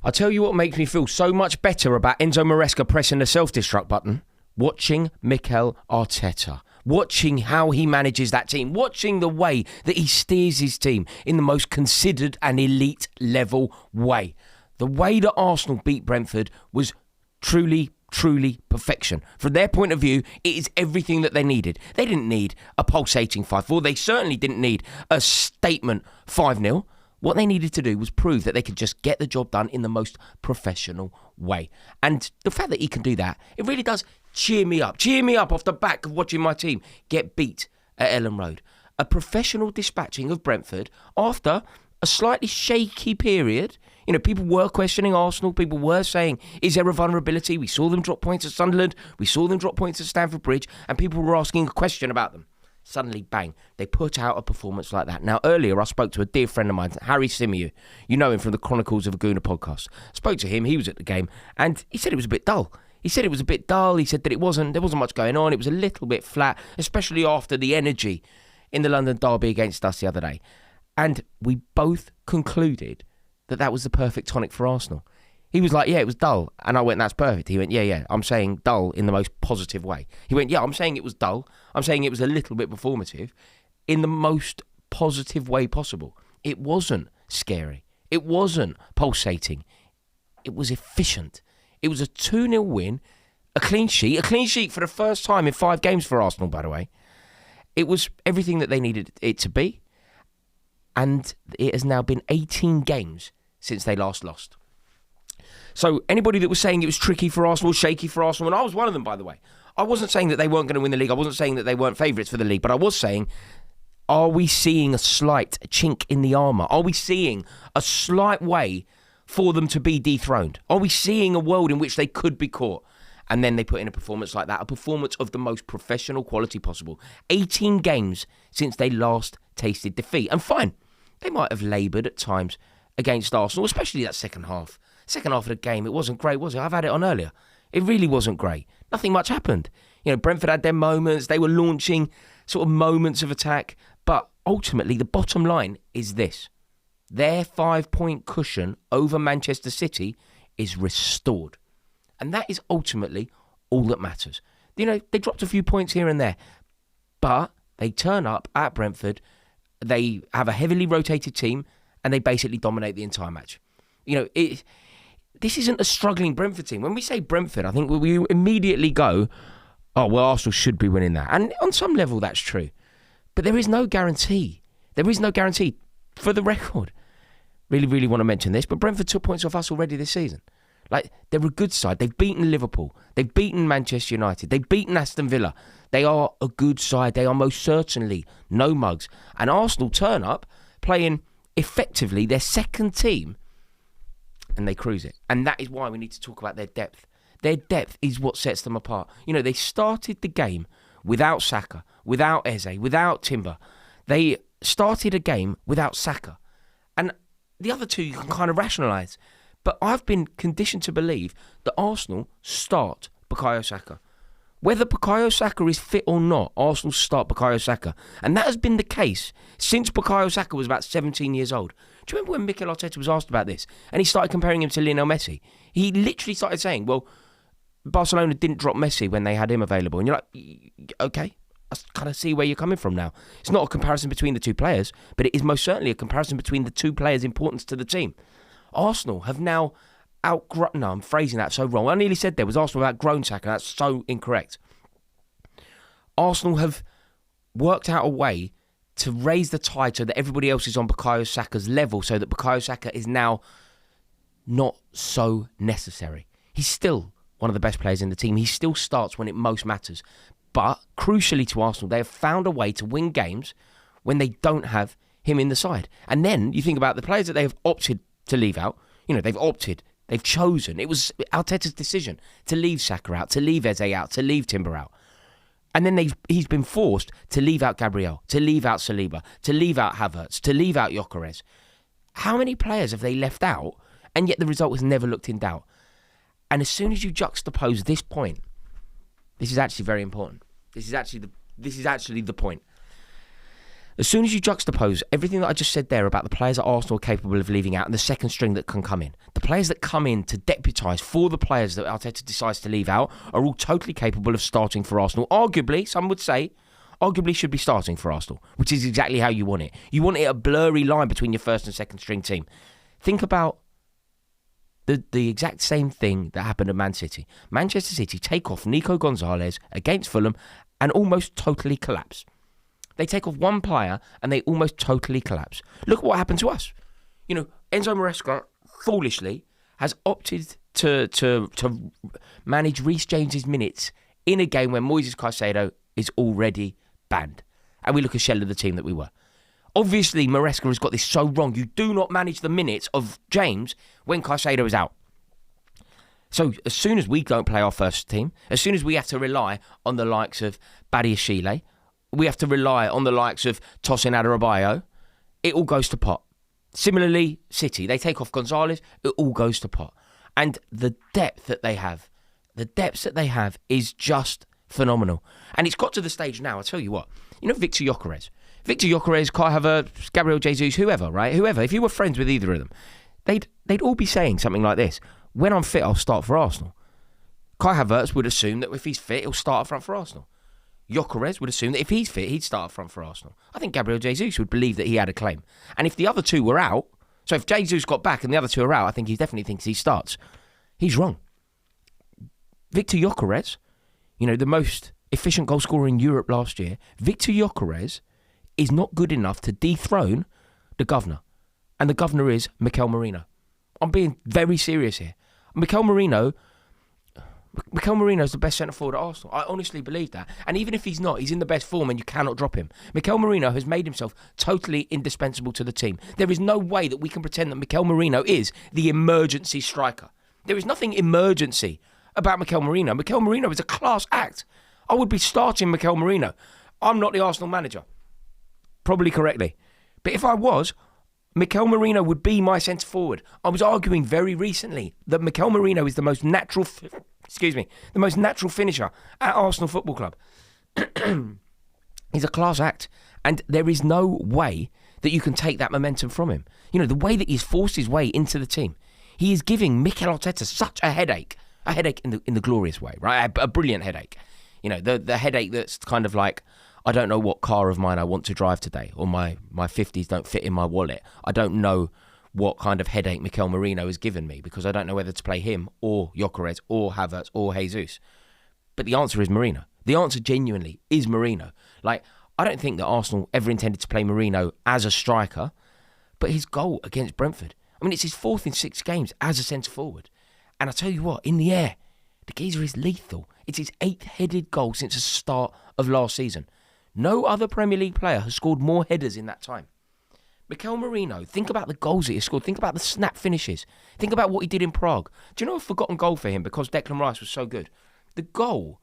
I'll tell you what makes me feel so much better about Enzo Maresca pressing the self-destruct button. Watching Mikel Arteta. Watching how he manages that team. Watching the way that he steers his team in the most considered and elite level way. The way that Arsenal beat Brentford was truly perfection. From their point of view, it is everything that they needed. They didn't need a pulsating 5-4. They certainly didn't need a statement 5-0. What they needed to do was prove that they could just get the job done in the most professional way. And the fact that he can do that, it really does cheer me up. Cheer me up off the back of watching my team get beat at Ellen Road. A professional dispatching of Brentford after a slightly shaky period. You know, people were questioning Arsenal. People were saying, is there a vulnerability? We saw them drop points at Sunderland. We saw them drop points at Stamford Bridge. And people were asking a question about them. Suddenly, bang, they put out a performance like that. Now, earlier, I spoke to a dear friend of mine, Harry Symeou. You know him from the Chronicles of a Gooner podcast. Spoke to him. He was at the game. And he said it was a bit dull. He said that there wasn't much going on. It was a little bit flat, especially after the energy in the London derby against us the other day. And we both concluded that was the perfect tonic for Arsenal. He was like, yeah, it was dull. And I went, that's perfect. He went, yeah, I'm saying dull in the most positive way. He went, yeah, I'm saying it was dull. I'm saying it was a little bit performative in the most positive way possible. It wasn't scary. It wasn't pulsating. It was efficient. It was a 2-0 win, a clean sheet for the first time in 5 games for Arsenal, by the way. It was everything that they needed it to be. And it has now been 18 games since they last lost. So anybody that was saying it was tricky for Arsenal, shaky for Arsenal, and I was one of them, by the way. I wasn't saying that they weren't going to win the league. I wasn't saying that they weren't favourites for the league. But I was saying, are we seeing a slight chink in the armour? Are we seeing a slight way for them to be dethroned? Are we seeing a world in which they could be caught? And then they put in a performance like that, a performance of the most professional quality possible. 18 games since they last tasted defeat. And fine, they might have laboured at times against Arsenal, especially that second half. Second half of the game, it wasn't great, was it? I've had it on earlier. It really wasn't great. Nothing much happened. You know, Brentford had their moments. They were launching sort of moments of attack. But ultimately, the bottom line is this. Their 5-point cushion over Manchester City is restored. And that is ultimately all that matters. You know, they dropped a few points here and there. But they turn up at Brentford. They have a heavily rotated team. And they basically dominate the entire match. You know, this isn't a struggling Brentford team. When we say Brentford, I think we immediately go, oh, well, Arsenal should be winning that. And on some level, that's true. But there is no guarantee. There is no guarantee. For the record, really want to mention this, but Brentford took points off us already this season. Like, they're a good side. They've beaten Liverpool. They've beaten Manchester United. They've beaten Aston Villa. They are a good side. They are most certainly no mugs. And Arsenal turn up playing effectively their second team, and they cruise it. And that is why we need to talk about their depth. Their depth is what sets them apart. You know, they started the game without Saka, without Eze, without Timber. They started a game without Saka. And the other two you can kind of rationalise. But I've been conditioned to believe that Arsenal start Bukayo Saka. Whether Bukayo Saka is fit or not, Arsenal start Bukayo Saka. And that has been the case since Bukayo Saka was about 17 years old. Do you remember when Mikel Arteta was asked about this? And he started comparing him to Lionel Messi. He literally started saying, well, Barcelona didn't drop Messi when they had him available. And you're like, okay, I kind of see where you're coming from now. It's not a comparison between the two players, but it is most certainly a comparison between the two players' importance to the team. Arsenal have now outgrown... No, I'm phrasing that so wrong. I nearly said there was Arsenal have outgrown Saka. That's so incorrect. Arsenal have worked out a way to raise the tide so that everybody else is on Bukayo Saka's level, so that Bukayo Saka is now not so necessary. He's still one of the best players in the team. He still starts when it most matters. But crucially to Arsenal, they have found a way to win games when they don't have him in the side. And then you think about the players that they have opted to leave out. You know, they've chosen. It was Arteta's decision to leave Saka out, to leave Eze out, to leave Timber out. And then he's been forced to leave out Gabriel, to leave out Saliba, to leave out Havertz, to leave out Gyökeres. How many players have they left out, and yet the result has never looked in doubt? And as soon as you juxtapose this point, this is actually very important. This is actually the point. As soon as you juxtapose everything that I just said there about the players that Arsenal are capable of leaving out and the second string that can come in, the players that come in to deputise for the players that Arteta decides to leave out are all totally capable of starting for Arsenal. Arguably, some would say, should be starting for Arsenal, which is exactly how you want it. You want it a blurry line between your first and second string team. Think about the exact same thing that happened at Man City. Manchester City take off Nico Gonzalez against Fulham and almost totally collapse. They take off one player and they almost totally collapse. Look at what happened to us. Enzo Maresca, foolishly, has opted to manage Reece James's minutes in a game where Moises Caicedo is already banned. And we look a shell of the team that we were. Obviously, Maresca has got this so wrong. You do not manage the minutes of James when Caicedo is out. So as soon as we don't play our first team, as soon as we have to rely on the likes of Badiashile, we have to rely on the likes of Tosin Adarabioyo, it all goes to pot. Similarly, City, they take off Gonzalez, it all goes to pot. And the depth that they have is just phenomenal. And it's got to the stage now, I'll tell you what, Victor Gyökeres, Kai Havertz, Gabriel Jesus, whoever, right? Whoever, if you were friends with either of them, they'd all be saying something like this. When I'm fit, I'll start for Arsenal. Kai Havertz would assume that if he's fit, he'll start up front for Arsenal. Gyökeres would assume that if he's fit, he'd start up front for Arsenal. I think Gabriel Jesus would believe that he had a claim. And if the other two were out, so if Jesus got back and the other two are out, I think he definitely thinks he starts. He's wrong. Victor Gyökeres, the most efficient goal scorer in Europe last year, Victor Gyökeres is not good enough to dethrone the governor. And the governor is Mikel Mourinho. I'm being very serious here. Mikel Mourinho is the best centre-forward at Arsenal. I honestly believe that. And even if he's not, he's in the best form and you cannot drop him. Mikel Mourinho has made himself totally indispensable to the team. There is no way that we can pretend that Mikel Mourinho is the emergency striker. There is nothing emergency about Mikel Mourinho. Mikel Mourinho is a class act. I would be starting Mikel Mourinho. I'm not the Arsenal manager. Probably correctly. But if I was, Mikel Mourinho would be my centre-forward. I was arguing very recently that Mikel Mourinho is the most natural finisher at Arsenal Football Club. He's a class act. And there is no way that you can take that momentum from him. The way that he's forced his way into the team. He is giving Mikel Arteta such a headache. A headache in the glorious way, right? A brilliant headache. The headache that's kind of like, I don't know what car of mine I want to drive today, or my 50s don't fit in my wallet. I don't know what kind of headache Mikel Mourinho has given me because I don't know whether to play him or Gyökeres or Havertz or Jesus. But the answer is Mourinho. The answer genuinely is Mourinho. I don't think that Arsenal ever intended to play Mourinho as a striker, but his goal against Brentford, it's his fourth in 6 games as a centre-forward. And I tell you what, in the air, the geezer is lethal. It's his 8th headed goal since the start of last season. No other Premier League player has scored more headers in that time. Mikel Mourinho, think about the goals that he scored. Think about the snap finishes. Think about what he did in Prague. Do you know a forgotten goal for him because Declan Rice was so good? The goal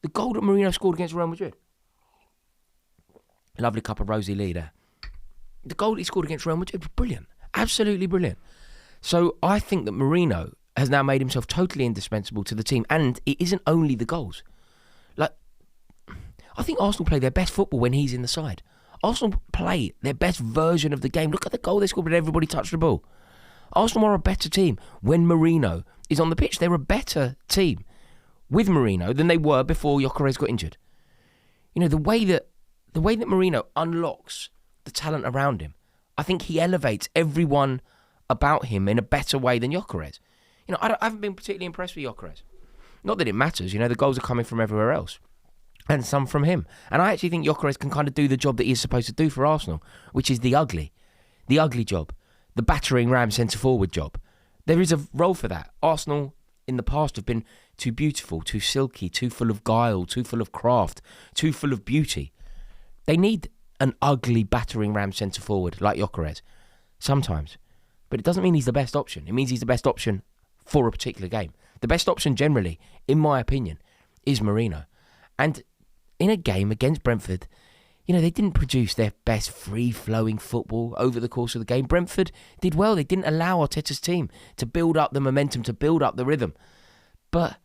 that Mourinho scored against Real Madrid. Lovely cup of Rosie Lee there. The goal that he scored against Real Madrid was brilliant. Absolutely brilliant. So I think that Mourinho has now made himself totally indispensable to the team. And it isn't only the goals. I think Arsenal play their best football when he's in the side. Arsenal play their best version of the game. Look at the goal they scored when everybody touched the ball. Arsenal are a better team when Mourinho is on the pitch. They're a better team with Mourinho than they were before Gyökeres got injured. The way that Mourinho unlocks the talent around him, I think he elevates everyone about him in a better way than Gyökeres. I haven't been particularly impressed with Gyökeres. Not that it matters. The goals are coming from everywhere else. And some from him. And I actually think Gyökeres can kind of do the job that he's supposed to do for Arsenal, which is the ugly job, the battering ram centre-forward job. There is a role for that. Arsenal in the past have been too beautiful, too silky, too full of guile, too full of craft, too full of beauty. They need an ugly battering ram centre-forward like Gyökeres sometimes. But it doesn't mean he's the best option. It means he's the best option for a particular game. The best option generally, in my opinion, is Mourinho. And in a game against Brentford, they didn't produce their best free-flowing football over the course of the game. Brentford did well. They didn't allow Arteta's team to build up the momentum, to build up the rhythm. But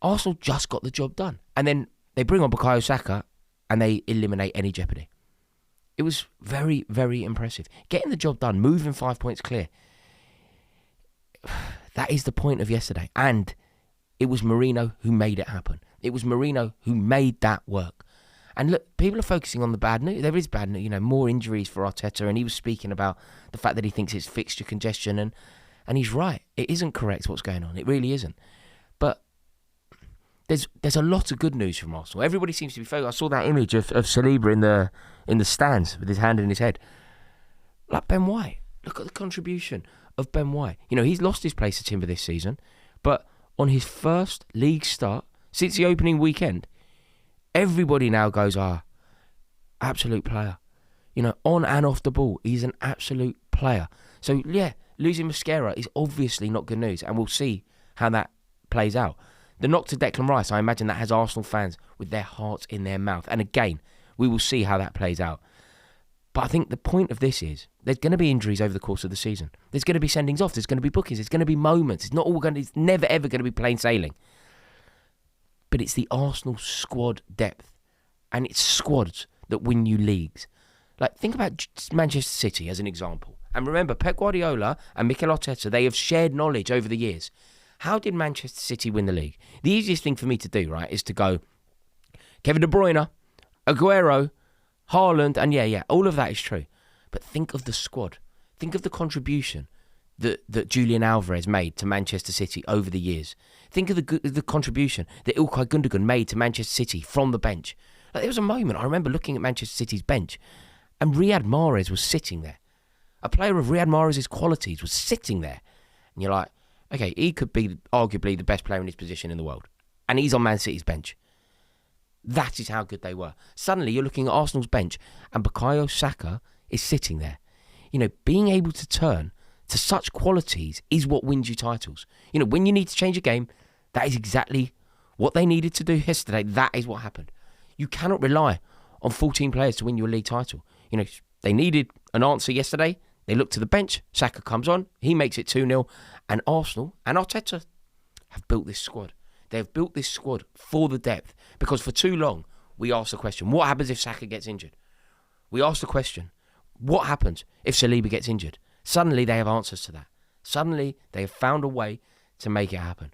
Arsenal just got the job done. And then they bring on Bukayo Saka and they eliminate any jeopardy. It was very, very impressive. Getting the job done, moving 5 points clear. That is the point of yesterday. And it was Mourinho who made it happen. It was Mourinho who made that work. And look, people are focusing on the bad news. There is bad news, more injuries for Arteta. And he was speaking about the fact that he thinks it's fixture congestion. And he's right. It isn't correct what's going on. It really isn't. But there's a lot of good news from Arsenal. Everybody seems to be focused. I saw that image of Saliba in the stands with his hand in his head. Like Ben White. Look at the contribution of Ben White. He's lost his place to Timber this season. But on his first league start since the opening weekend, everybody now goes, absolute player. On and off the ball, he's an absolute player. So, yeah, losing Mascara is obviously not good news, and we'll see how that plays out. The knock to Declan Rice, I imagine that has Arsenal fans with their hearts in their mouth. And again, we will see how that plays out. But I think the point of this is there's going to be injuries over the course of the season. There's going to be sendings off. There's going to be bookings. There's going to be moments. It's never, ever going to be plain sailing. But it's the Arsenal squad depth. And it's squads that win you leagues. Like, think about Manchester City as an example. And remember, Pep Guardiola and Mikel Arteta, they have shared knowledge over the years. How did Manchester City win the league? The easiest thing for me to do, right, is to go Kevin De Bruyne, Aguero, Haaland, and yeah, all of that is true. But think of the squad. Think of the contribution that Julian Alvarez made to Manchester City over the years. Think of the contribution that Ilkay Gundogan made to Manchester City from the bench. Like, there was a moment, I remember looking at Manchester City's bench, and Riyad Mahrez was sitting there. A player of Riyad Mahrez's qualities was sitting there. And you're like, okay, he could be arguably the best player in his position in the world. And he's on Man City's bench. That is how good they were. Suddenly, you're looking at Arsenal's bench, and Bukayo Saka is sitting there. Being able to turn to such qualities is what wins you titles. When you need to change a game, that is exactly what they needed to do yesterday. That is what happened. You cannot rely on 14 players to win you a league title. They needed an answer yesterday. They look to the bench. Saka comes on. He makes it 2-0. And Arsenal and Arteta have built this squad. They have built this squad for the depth. Because for too long, we asked the question, what happens if Saka gets injured? We asked the question, what happens if Saliba gets injured? Suddenly, they have answers to that. Suddenly, they have found a way to make it happen.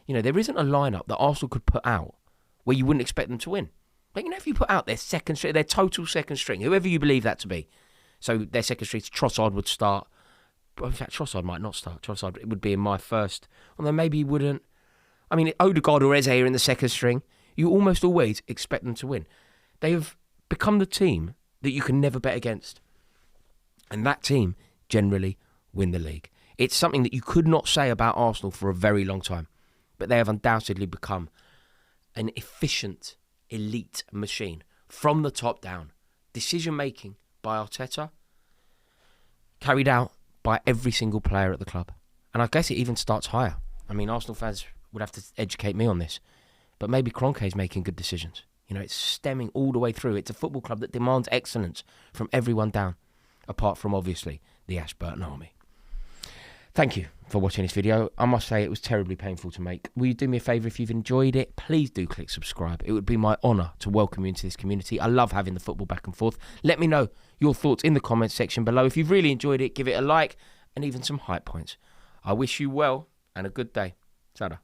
There isn't a lineup that Arsenal could put out where you wouldn't expect them to win. Like, if you put out their second string, their total second string, whoever you believe that to be. So their second string, Trossard would start. In fact, Trossard might not start. Trossard would be in my first. Although maybe he wouldn't. I mean, Odegaard or Eze are in the second string. You almost always expect them to win. They have become the team that you can never bet against. And that team generally win the league. It's something that you could not say about Arsenal for a very long time. But they have undoubtedly become an efficient, elite machine from the top down. Decision-making by Arteta, carried out by every single player at the club. And I guess it even starts higher. I mean, Arsenal fans would have to educate me on this. But maybe Kroenke's making good decisions. It's stemming all the way through. It's a football club that demands excellence from everyone down, apart from, obviously, the Ashburton Army. Thank you for watching this video. I must say it was terribly painful to make. Will you do me a favour if you've enjoyed it? Please do click subscribe. It would be my honour to welcome you into this community. I love having the football back and forth. Let me know your thoughts in the comments section below. If you've really enjoyed it, give it a like and even some hype points. I wish you well and a good day. Ta-da.